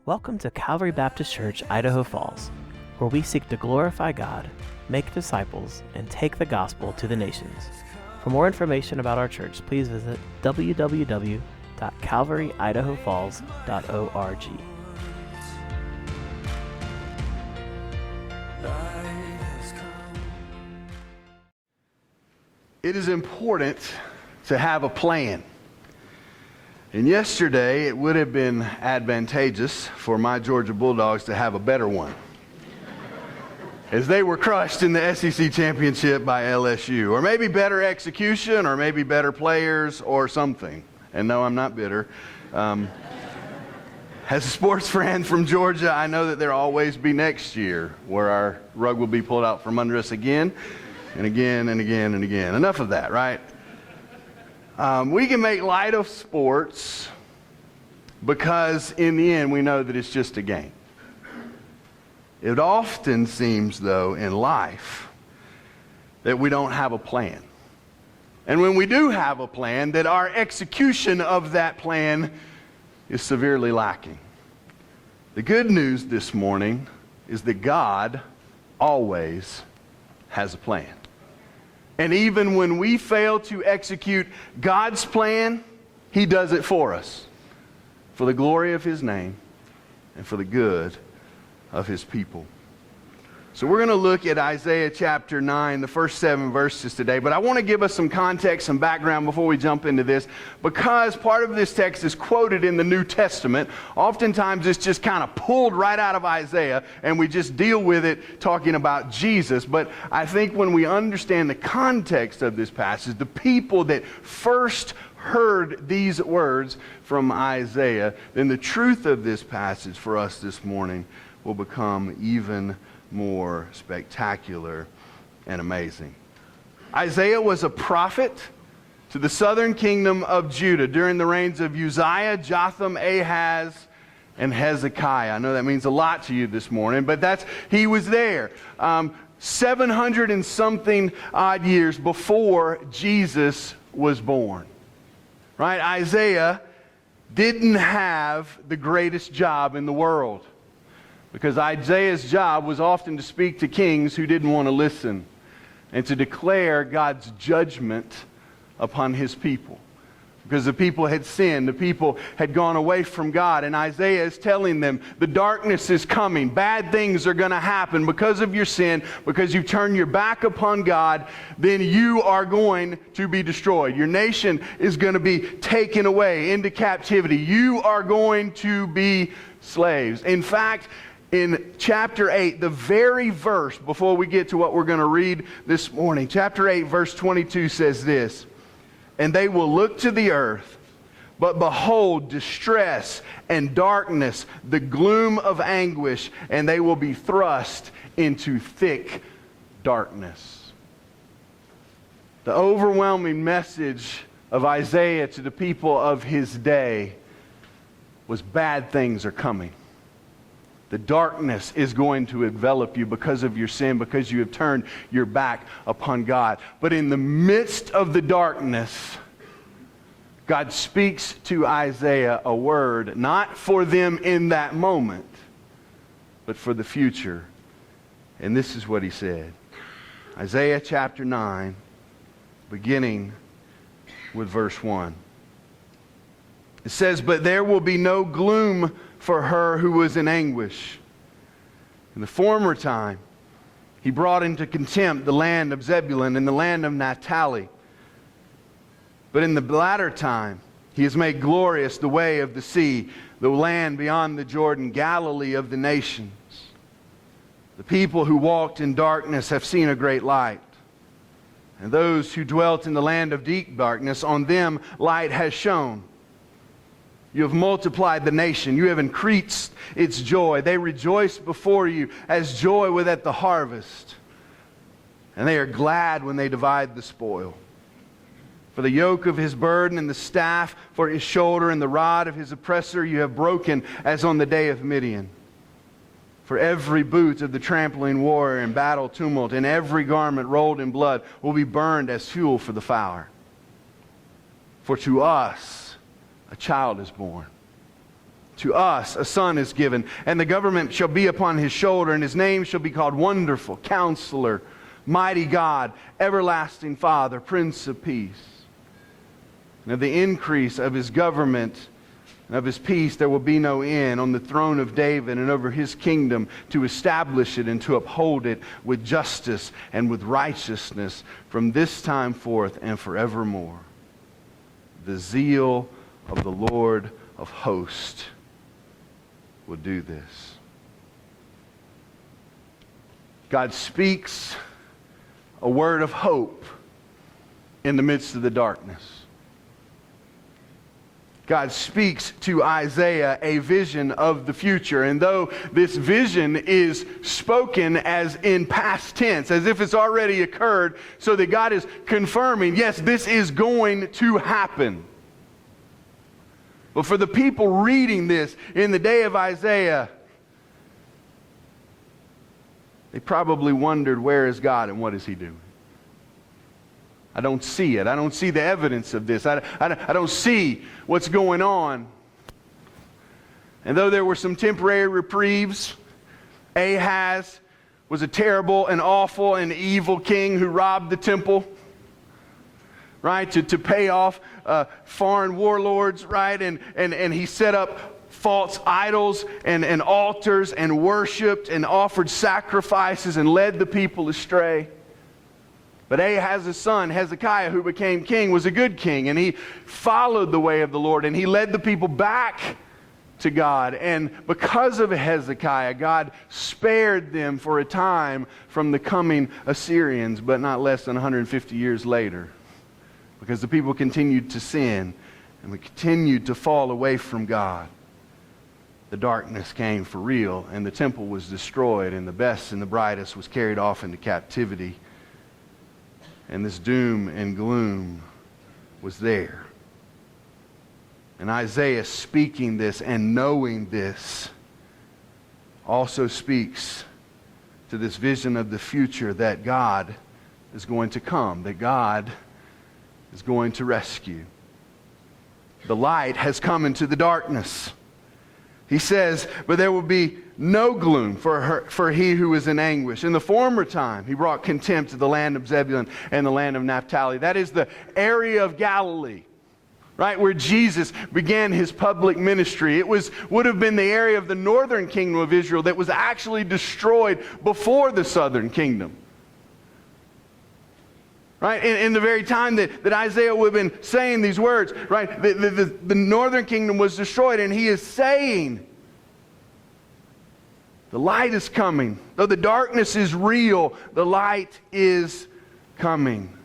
Welcome to Calvary Baptist Church, Idaho Falls, where we seek to glorify God, make disciples, and take the gospel to the nations. For more information about our church, please visit www.calvaryidahofalls.org. It is important to have a plan. And yesterday, it would have been advantageous for my Georgia Bulldogs to have a better one, as they were crushed in the SEC championship by LSU. Or maybe better execution, or maybe better players, or something. And no, I'm not bitter. As a sports fan from Georgia, I know that there'll always be next year where our rug will be pulled out from under us again, and again, and again, and again. Enough of that, right? We can make light of sports because in the end we know that it's just a game. It often seems, though, in life that we don't have a plan. And when we do have a plan, that our execution of that plan is severely lacking. The good news this morning is that God always has a plan. And even when we fail to execute God's plan, He does it for us, for the glory of His name and for the good of His people. So we're going to look at Isaiah chapter 9, the first 7 verses today. But I want to give us some context, some background before we jump into this, because part of this text is quoted in the New Testament. Oftentimes it's just kind of pulled right out of Isaiah, and we just deal with it talking about Jesus. But I think when we understand the context of this passage, the people that first heard these words from Isaiah, then the truth of this passage for us this morning will become even more spectacular and amazing. Isaiah was a prophet to the southern kingdom of Judah during the reigns of Uzziah, Jotham, Ahaz, and Hezekiah. I know that means a lot to you this morning, but he was there 700 and something odd years before Jesus was born. Right? Isaiah didn't have the greatest job in the world, because Isaiah's job was often to speak to kings who didn't want to listen and to declare God's judgment upon His people. Because the people had sinned, the people had gone away from God, and Isaiah is telling them the darkness is coming, bad things are going to happen because of your sin, because you've turned your back upon God, then you are going to be destroyed. Your nation is going to be taken away into captivity. You are going to be slaves. In fact, in chapter 8, the very verse before we get to what we're going to read this morning, chapter 8, verse 22 says this, "And they will look to the earth, but behold distress and darkness, the gloom of anguish, and they will be thrust into thick darkness." The overwhelming message of Isaiah to the people of his day was bad things are coming. The darkness is going to envelop you because of your sin, because you have turned your back upon God. But in the midst of the darkness, God speaks to Isaiah a word, not for them in that moment, but for the future. And this is what He said. Isaiah chapter 9, beginning with verse 1. It says, "But there will be no gloom for her who was in anguish. In the former time, He brought into contempt the land of Zebulun and the land of Naphtali. But in the latter time, He has made glorious the way of the sea, the land beyond the Jordan, Galilee of the nations. The people who walked in darkness have seen a great light. And those who dwelt in the land of deep darkness, on them light has shone. You have multiplied the nation. You have increased its joy. They rejoice before you as joy at the harvest. And they are glad when they divide the spoil. For the yoke of his burden and the staff for his shoulder and the rod of his oppressor you have broken as on the day of Midian. For every boot of the trampling warrior in battle tumult and every garment rolled in blood will be burned as fuel for the fire. For to us a child is born. To us a son is given, and the government shall be upon his shoulder, and his name shall be called Wonderful, Counselor, Mighty God, Everlasting Father, Prince of Peace. And of the increase of his government and of his peace there will be no end on the throne of David and over his kingdom, to establish it and to uphold it with justice and with righteousness from this time forth and forevermore. The zeal of the Lord of hosts will do this. God speaks a word of hope in the midst of the darkness. God speaks to Isaiah a vision of the future. And though this vision is spoken as in past tense, as if it's already occurred, so that God is confirming, yes, this is going to happen. But for the people reading this in the day of Isaiah, they probably wondered, where is God and what is he doing? I don't see it. I don't see the evidence of this. I don't see what's going on. And though there were some temporary reprieves, Ahaz was a terrible and awful and evil king who robbed the temple, right, to pay off foreign warlords, right, and he set up false idols and altars and worshipped and offered sacrifices and led the people astray. But Ahaz's son, Hezekiah, who became king, was a good king, and he followed the way of the Lord, and he led the people back to God. And because of Hezekiah, God spared them for a time from the coming Assyrians, but not less than 150 years later, because the people continued to sin and we continued to fall away from God. The darkness came for real, and the temple was destroyed, and the best and the brightest was carried off into captivity. And this doom and gloom was there. And Isaiah, speaking this and knowing this, also speaks to this vision of the future, that God is going to come, that God is going to rescue. The light has come into the darkness. He says, but there will be no gloom for he who is in anguish. In the former time, he brought contempt to the land of Zebulun and the land of Naphtali. That is the area of Galilee, right, where Jesus began his public ministry. It would have been the area of the northern kingdom of Israel that was actually destroyed before the southern kingdom. Right? In the very time that Isaiah would have been saying these words, right? The northern kingdom was destroyed, and he is saying, the light is coming. Though the darkness is real, the light is coming.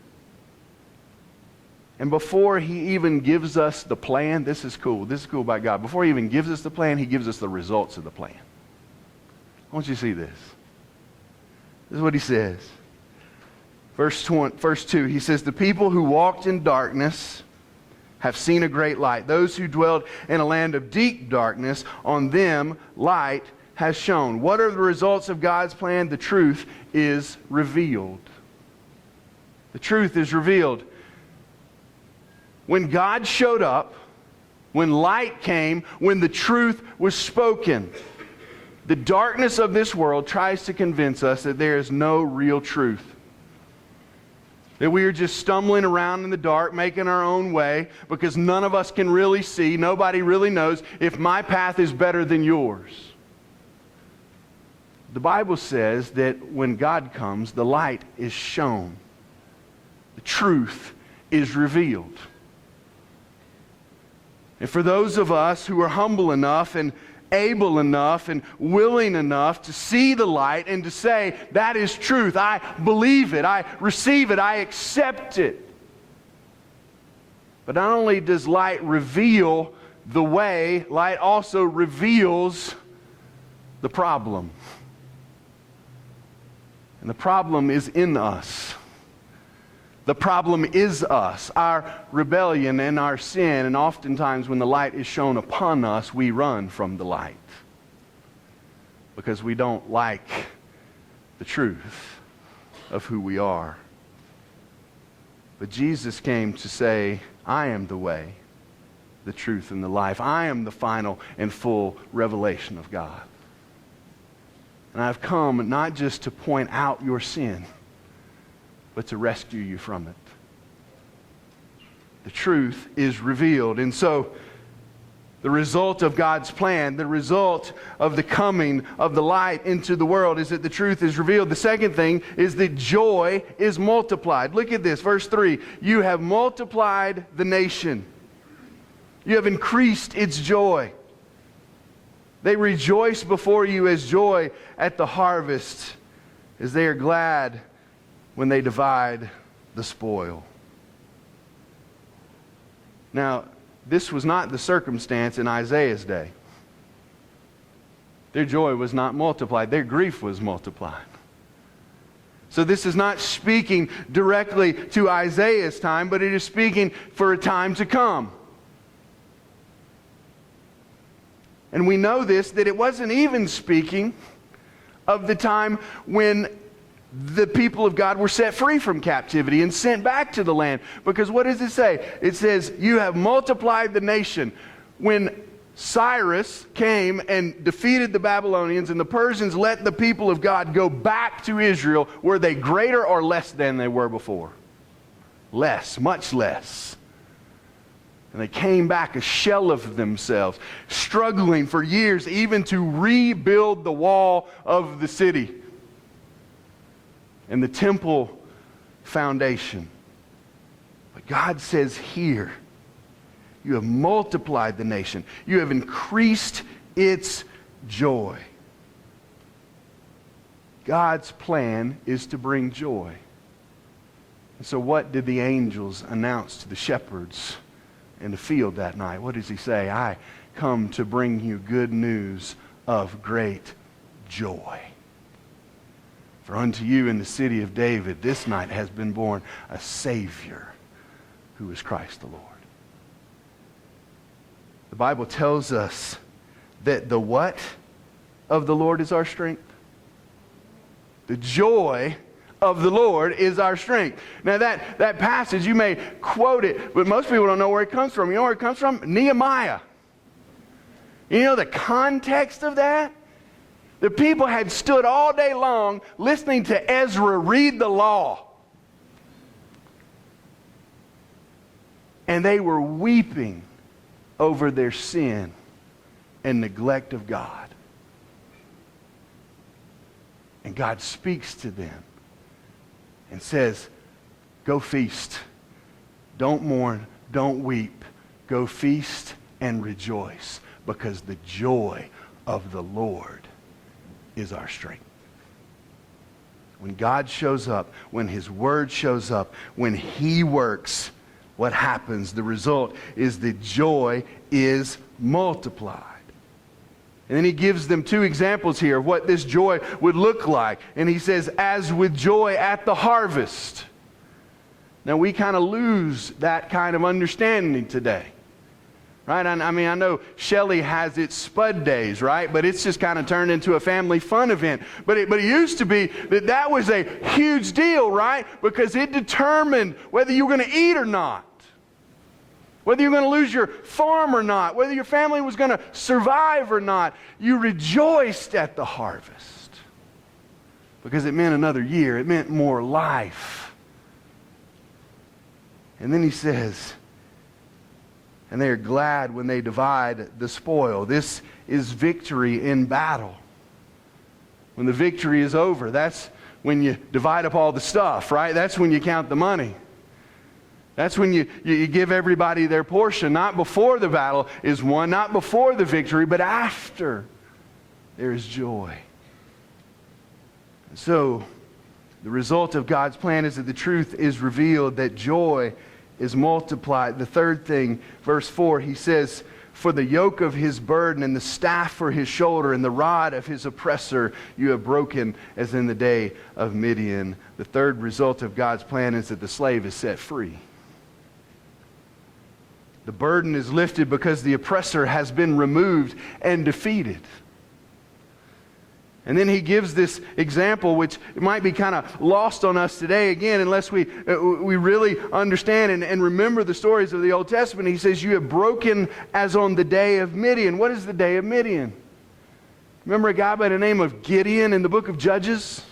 And before he even gives us the plan, this is cool. This is cool by God. Before he even gives us the plan, he gives us the results of the plan. I want you to see this. This is what he says. Verse 2, he says, the people who walked in darkness have seen a great light. Those who dwelled in a land of deep darkness, on them light has shone. What are the results of God's plan? The truth is revealed. The truth is revealed. When God showed up, when light came, when the truth was spoken, the darkness of this world tries to convince us that there is no real truth. That we are just stumbling around in the dark, making our own way, because none of us can really see, nobody really knows if my path is better than yours. The Bible says that when God comes, the light is shown. The truth is revealed. And for those of us who are humble enough and able enough and willing enough to see the light and to say, that is truth, I believe it, I receive it, I accept it. But not only does light reveal the way, light also reveals the problem. And the problem is in us. The problem is us, our rebellion and our sin, and oftentimes when the light is shone upon us, we run from the light because we don't like the truth of who we are. But Jesus came to say, I am the way, the truth, and the life. I am the final and full revelation of God. And I've come not just to point out your sin, but to rescue you from it. The truth is revealed. And so, the result of God's plan, the result of the coming of the light into the world is that the truth is revealed. The second thing is that joy is multiplied. Look at this, verse 3. You have multiplied the nation. You have increased its joy. They rejoice before you as joy at the harvest, as they are glad when they divide the spoil. Now, this was not the circumstance in Isaiah's day. Their joy was not multiplied. Their grief was multiplied. So this is not speaking directly to Isaiah's time, but it is speaking for a time to come. And we know this, that it wasn't even speaking of the time when the people of God were set free from captivity and sent back to the land. Because what does it say? It says, you have multiplied the nation. When Cyrus came and defeated the Babylonians and the Persians let the people of God go back to Israel, were they greater or less than they were before? Less, much less. And they came back a shell of themselves, struggling for years even to rebuild the wall of the city and the temple foundation. But God says here, you have multiplied the nation. You have increased its joy. God's plan is to bring joy. And so what did the angels announce to the shepherds in the field that night? What does he say? I come to bring you good news of great joy. For unto you in the city of David this night has been born a Savior, who is Christ the Lord. The Bible tells us that the what of the Lord is our strength? The joy of the Lord is our strength. Now that passage, you may quote it, but most people don't know where it comes from. You know where it comes from? Nehemiah. You know the context of that? The people had stood all day long listening to Ezra read the law. And they were weeping over their sin and neglect of God. And God speaks to them and says, go feast. Don't mourn. Don't weep. Go feast and rejoice, because the joy of the Lord is our strength. When God shows up, when His Word shows up, when He works, what happens? The result is that joy is multiplied. And then he gives them two examples here of what this joy would look like. And he says, as with joy at the harvest. Now we kind of lose that kind of understanding today. Right? I mean, I know Shelley has its spud days, right? But it's just kind of turned into a family fun event. But it used to be that was a huge deal, right? Because it determined whether you were going to eat or not. Whether you're going to lose your farm or not, whether your family was going to survive or not, you rejoiced at the harvest. Because it meant another year. It meant more life. And then he says, and they are glad when they divide the spoil. This is victory in battle. When the victory is over, that's when you divide up all the stuff, right? That's when you count the money. That's when you give everybody their portion. Not before the battle is won, not before the victory, but after there is joy. And so, the result of God's plan is that the truth is revealed, that joy is multiplied. The third thing, verse 4, he says, for the yoke of his burden and the staff for his shoulder and the rod of his oppressor you have broken as in the day of Midian. The third result of God's plan is that the slave is set free. The burden is lifted because the oppressor has been removed and defeated. And then he gives this example, which might be kind of lost on us today, again, unless we really understand and remember the stories of the Old Testament. He says, you have broken as on the day of Midian. What is the day of Midian? Remember a guy by the name of Gideon in the book of Judges?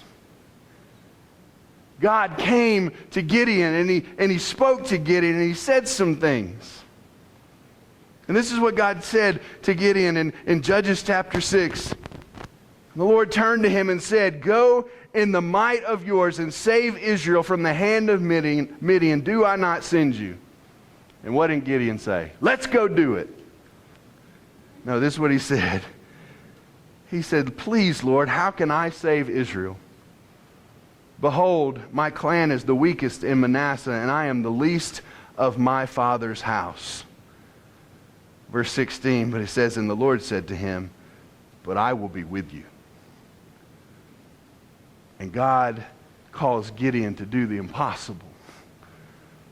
God came to Gideon and he spoke to Gideon and he said some things. And this is what God said to Gideon in Judges chapter 6. The Lord turned to him and said, go in the might of yours and save Israel from the hand of Midian. Do I not send you? And what did Gideon say? Let's go do it. No, this is what he said. He said, please, Lord, how can I save Israel? Behold, my clan is the weakest in Manasseh, and I am the least of my father's house. Verse 16, but it says, and the Lord said to him, but I will be with you. And God calls Gideon to do the impossible,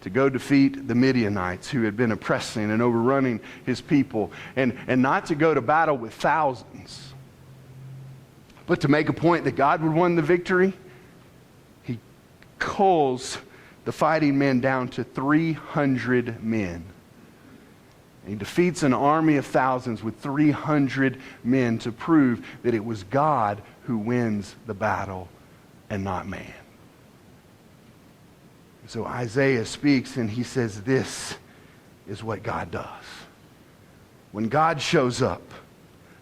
to go defeat the Midianites who had been oppressing and overrunning his people, and not to go to battle with thousands, but to make a point that God would win the victory. He culls the fighting men down to 300 men. And he defeats an army of thousands with 300 men to prove that it was God who wins the battle and not man. So Isaiah speaks and he says this is what God does. When God shows up,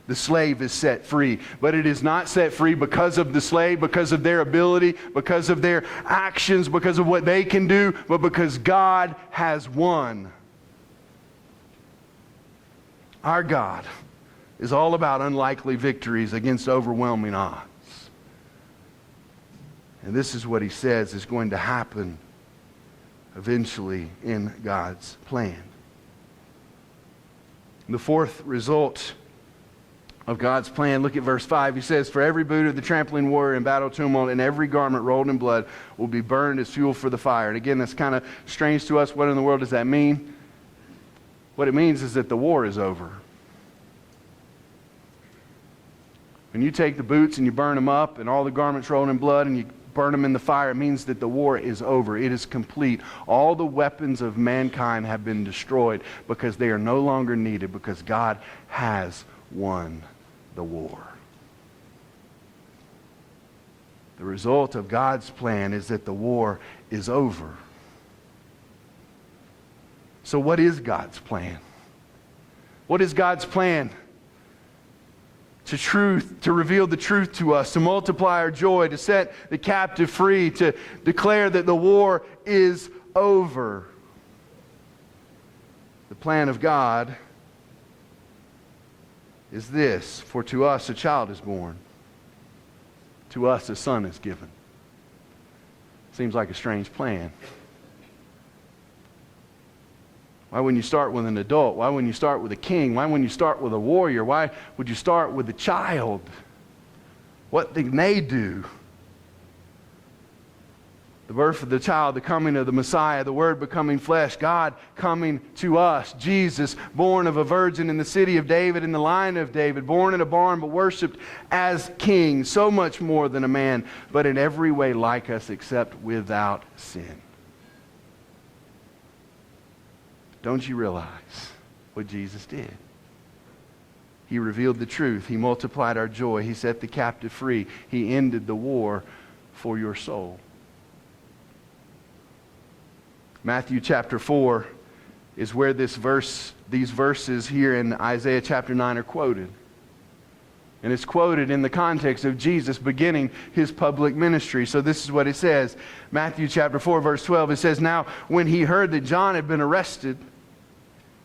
the slave is set free. But it is not set free because of the slave, because of their ability, because of their actions, because of what they can do, but because God has won. Our God is all about unlikely victories against overwhelming odds. And this is what he says is going to happen eventually in God's plan. The fourth result of God's plan, look at verse 5. He says, for every boot of the trampling warrior in battle tumult and every garment rolled in blood will be burned as fuel for the fire. And again, that's kind of strange to us. What in the world does that mean? What it means is that the war is over. When you take the boots and you burn them up and all the garments rolled in blood and you burn them in the fire, it means that the war is over. It is complete. All the weapons of mankind have been destroyed because they are no longer needed, because God has won the war. The result of God's plan is that the war is over. So what is God's plan? What is God's plan? To reveal the truth to us, to multiply our joy, to set the captive free, to declare that the war is over. The plan of God is this: for to us a child is born, to us a son is given. Seems like a strange plan. Why wouldn't you start with an adult? Why wouldn't you start with a king? Why wouldn't you start with a warrior? Why would you start with a child? What did they do? The birth of the child, the coming of the Messiah, the Word becoming flesh, God coming to us, Jesus, born of a virgin in the city of David, in the line of David, born in a barn but worshipped as king, so much more than a man, but in every way like us except without sin. Don't you realize what Jesus did? He revealed the truth. He multiplied our joy. He set the captive free. He ended the war for your soul. Matthew chapter 4 is where these verses here in Isaiah chapter 9 are quoted. And it's quoted in the context of Jesus beginning his public ministry. So this is what it says. Matthew chapter 4 verse 12. It says, now when he heard that John had been arrested,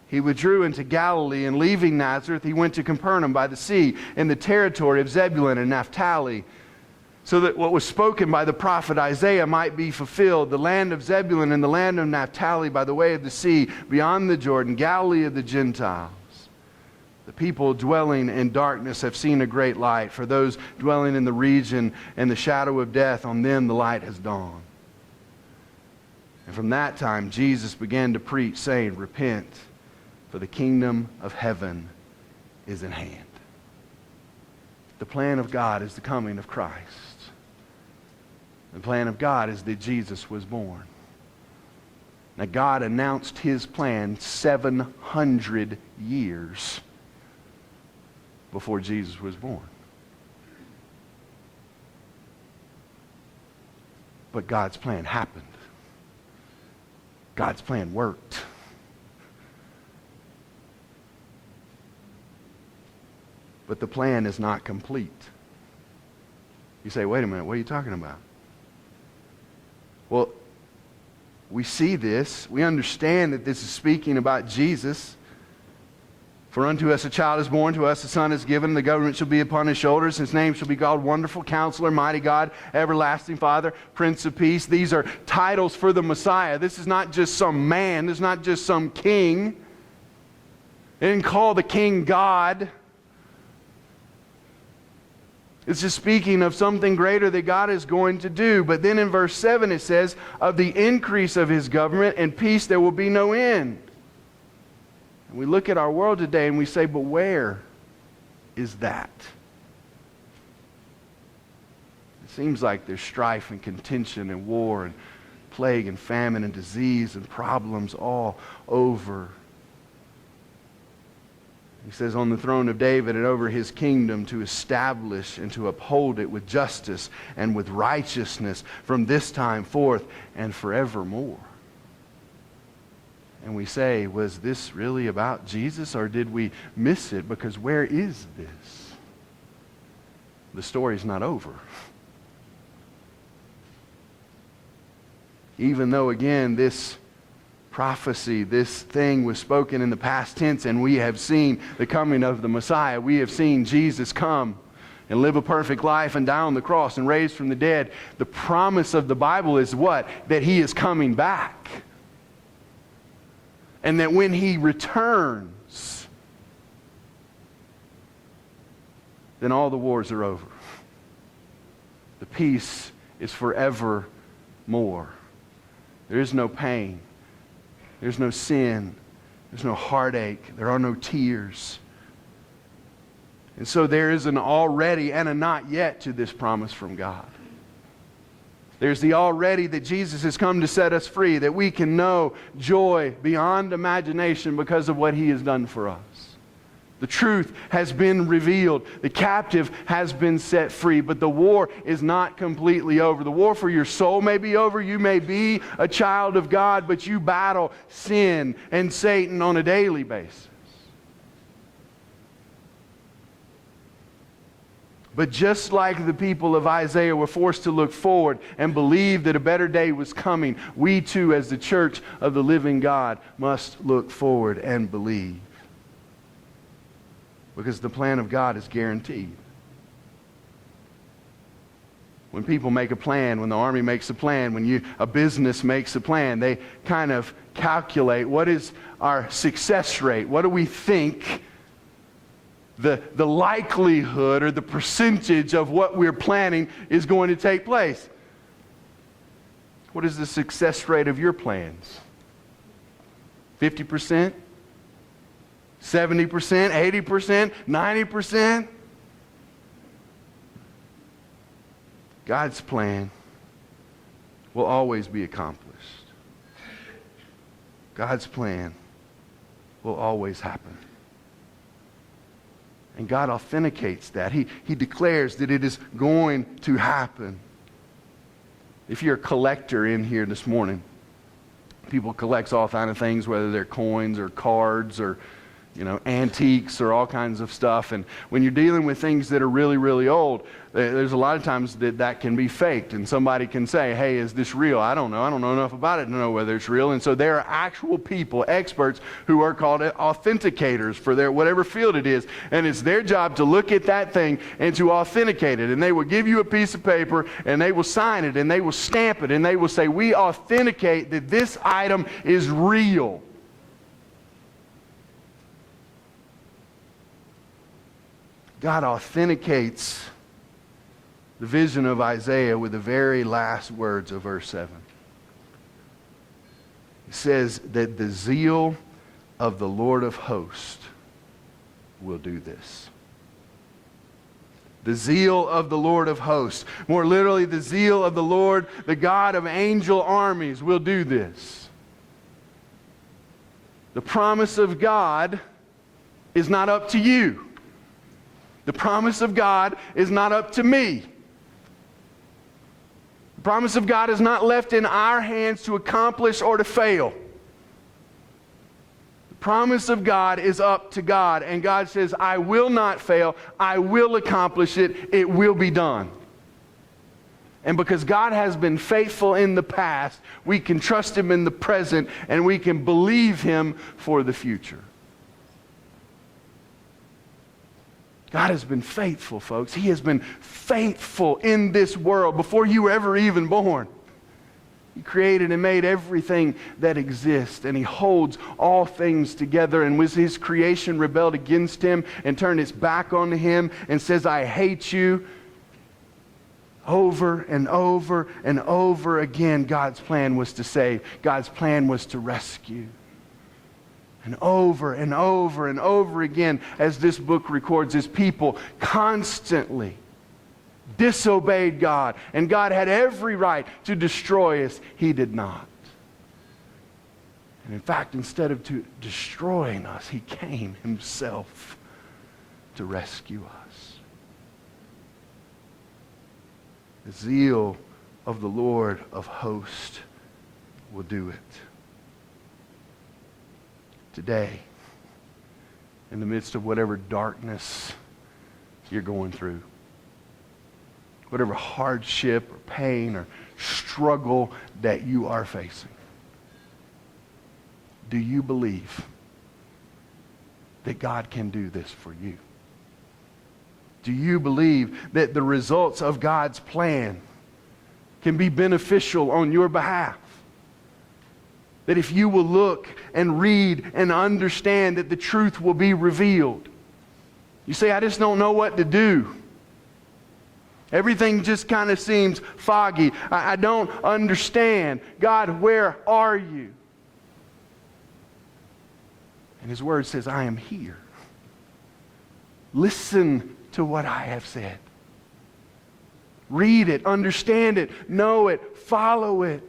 he withdrew into Galilee, and leaving Nazareth, he went to Capernaum by the sea in the territory of Zebulun and Naphtali, so that what was spoken by the prophet Isaiah might be fulfilled, the land of Zebulun and the land of Naphtali by the way of the sea, beyond the Jordan, Galilee of the Gentiles. The people dwelling in darkness have seen a great light. For those dwelling in the region and the shadow of death, on them the light has dawned. And from that time Jesus began to preach, saying, repent, for the kingdom of heaven is at hand. The plan of God is the coming of Christ. The plan of God is that Jesus was born. Now, God announced his plan 700 years before Jesus was born. But God's plan happened. God's plan worked. But the plan is not complete. You say, wait a minute, what are you talking about? Well, we see this. We understand that this is speaking about Jesus. For unto us a child is born, to us a son is given, the government shall be upon his shoulders. His name shall be called Wonderful Counselor, Mighty God, Everlasting Father, Prince of Peace. These are titles for the Messiah. This is not just some man. This is not just some king. They didn't call the king God. It's just speaking of something greater that God is going to do. But then in verse 7 it says, of the increase of his government and peace there will be no end. And we look at our world today and we say, but where is that? It seems like there's strife and contention and war and plague and famine and disease and problems all over. He says, on the throne of David and over his kingdom, to establish and to uphold it with justice and with righteousness from this time forth and forevermore. And we say, was this really about Jesus, or did we miss it? Because where is this? The story's not over. Even though, again, this prophecy, this thing was spoken in the past tense, and we have seen the coming of the Messiah. We have seen Jesus come and live a perfect life and die on the cross and raise from the dead. The promise of the Bible is what? That he is coming back. And that when he returns, then all the wars are over. The peace is forevermore. There is no pain. There's no sin. There's no heartache. There are no tears. And so there is an already and a not yet to this promise from God. There's the already that Jesus has come to set us free, that we can know joy beyond imagination because of what he has done for us. The truth has been revealed. The captive has been set free. But the war is not completely over. The war for your soul may be over. You may be a child of God, but you battle sin and Satan on a daily basis. But just like the people of Isaiah were forced to look forward and believe that a better day was coming, we too, as the church of the living God, must look forward and believe. Because the plan of God is guaranteed. When people make a plan, when the army makes a plan, when a business makes a plan, they kind of calculate what is our success rate. What do we think the likelihood or the percentage of what we're planning is going to take place? What is the success rate of your plans? 50%? 70%, 80%, 90%. God's plan will always be accomplished. God's plan will always happen. And God authenticates that. He declares that it is going to happen. If you're a collector in here this morning, people collect all kinds of things, whether they're coins or cards or antiques or all kinds of stuff. And when you're dealing with things that are really, really old, there's a lot of times that can be faked. And somebody can say, hey, is this real? I don't know. I don't know enough about it to know whether it's real. And so there are actual people, experts, who are called authenticators for their whatever field it is. And it's their job to look at that thing and to authenticate it. And they will give you a piece of paper and they will sign it and they will stamp it and they will say, we authenticate that this item is real. God authenticates the vision of Isaiah with the very last words of verse 7. It says that the zeal of the Lord of hosts will do this. The zeal of the Lord of hosts. More literally, the zeal of the Lord, the God of angel armies, will do this. The promise of God is not up to you. The promise of God is not up to me. The promise of God is not left in our hands to accomplish or to fail. The promise of God is up to God, and God says, I will not fail, I will accomplish it, it will be done. And because God has been faithful in the past, we can trust Him in the present, and we can believe Him for the future. God has been faithful, folks. He has been faithful in this world before you were ever even born. He created and made everything that exists, and He holds all things together. And when His creation rebelled against Him and turned its back on Him and says, I hate you, over and over and over again, God's plan was to save. God's plan was to rescue. And over and over and over again, as this book records, His people constantly disobeyed God. And God had every right to destroy us. He did not. And in fact, instead of destroying us, He came Himself to rescue us. The zeal of the Lord of hosts will do it. Today, in the midst of whatever darkness you're going through, whatever hardship or pain or struggle that you are facing, do you believe that God can do this for you? Do you believe that the results of God's plan can be beneficial on your behalf? That if you will look and read and understand, that the truth will be revealed. You say, I just don't know what to do. Everything just kind of seems foggy. I don't understand. God, where are you? And His Word says, I am here. Listen to what I have said. Read it, understand it, know it, follow it.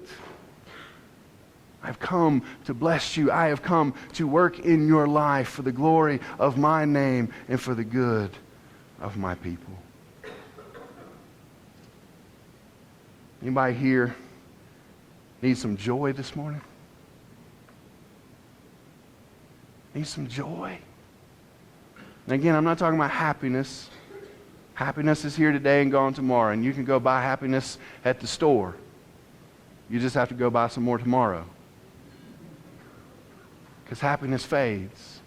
I've come to bless you. I have come to work in your life for the glory of my name and for the good of my people. Anybody here need some joy this morning? Need some joy? And again, I'm not talking about happiness. Happiness is here today and gone tomorrow, and you can go buy happiness at the store. You just have to go buy some more tomorrow. Because happiness fades.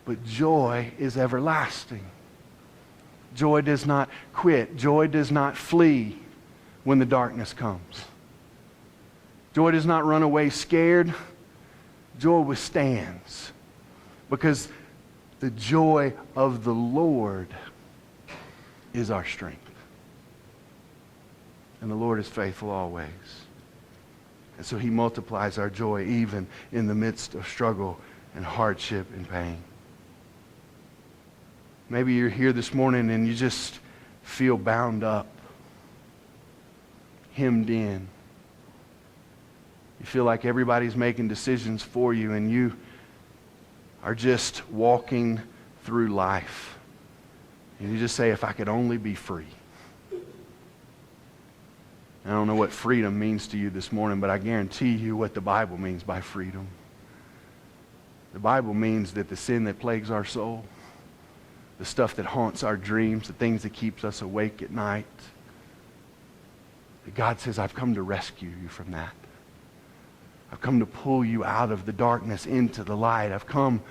But joy is everlasting. Joy does not quit. Joy does not flee when the darkness comes. Joy does not run away scared. Joy withstands. Because the joy of the Lord is our strength. And the Lord is faithful always. And so He multiplies our joy even in the midst of struggle and hardship and pain. Maybe you're here this morning and you just feel bound up, hemmed in. You feel like everybody's making decisions for you and you are just walking through life. And you just say, if I could only be free. I don't know what freedom means to you this morning, but I guarantee you what the Bible means by freedom. The Bible means that the sin that plagues our soul, the stuff that haunts our dreams, the things that keeps us awake at night, that God says, I've come to rescue you from that. I've come to pull you out of the darkness into the light. I've come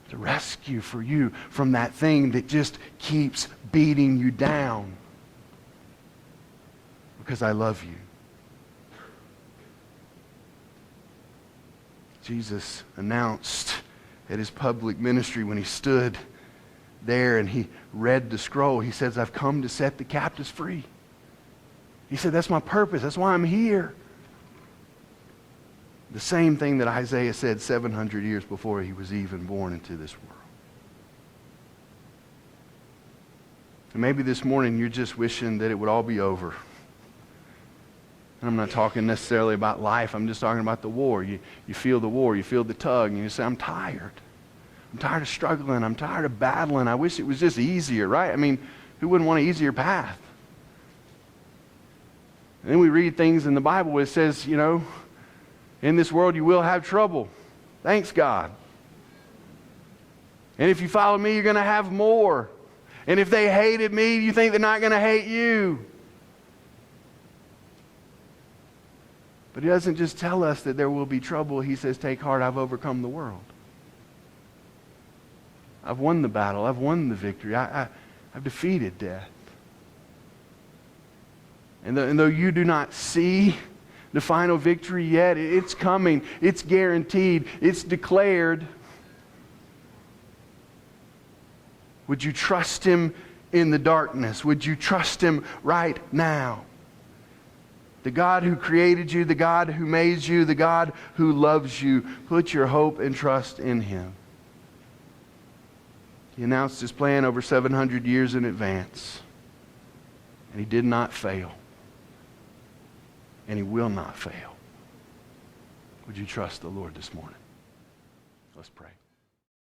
to rescue for you from that thing that just keeps beating you down. Because I love you. Jesus announced at His public ministry when He stood there and He read the scroll, He says, I've come to set the captives free. He said, that's my purpose. That's why I'm here. The same thing that Isaiah said 700 years before he was even born into this world. And maybe this morning you're just wishing that it would all be over. And I'm not talking necessarily about life. I'm just talking about the war. You feel the war. You feel the tug. And you say, I'm tired. I'm tired of struggling. I'm tired of battling. I wish it was just easier, right? I mean, who wouldn't want an easier path? And then we read things in the Bible where it says, you know, in this world you will have trouble. Thanks, God. And if you follow me, you're going to have more. And if they hated me, you think they're not going to hate you. But he doesn't just tell us that there will be trouble. He says, take heart, I've overcome the world. I've won the battle. I've won the victory. I've defeated death. And though you do not see the final victory yet, it's coming. It's guaranteed. It's declared. Would you trust him in the darkness? Would you trust him right now? The God who created you, the God who made you, the God who loves you, put your hope and trust in him. He announced his plan over 700 years in advance. And he did not fail. And he will not fail. Would you trust the Lord this morning? Let's pray.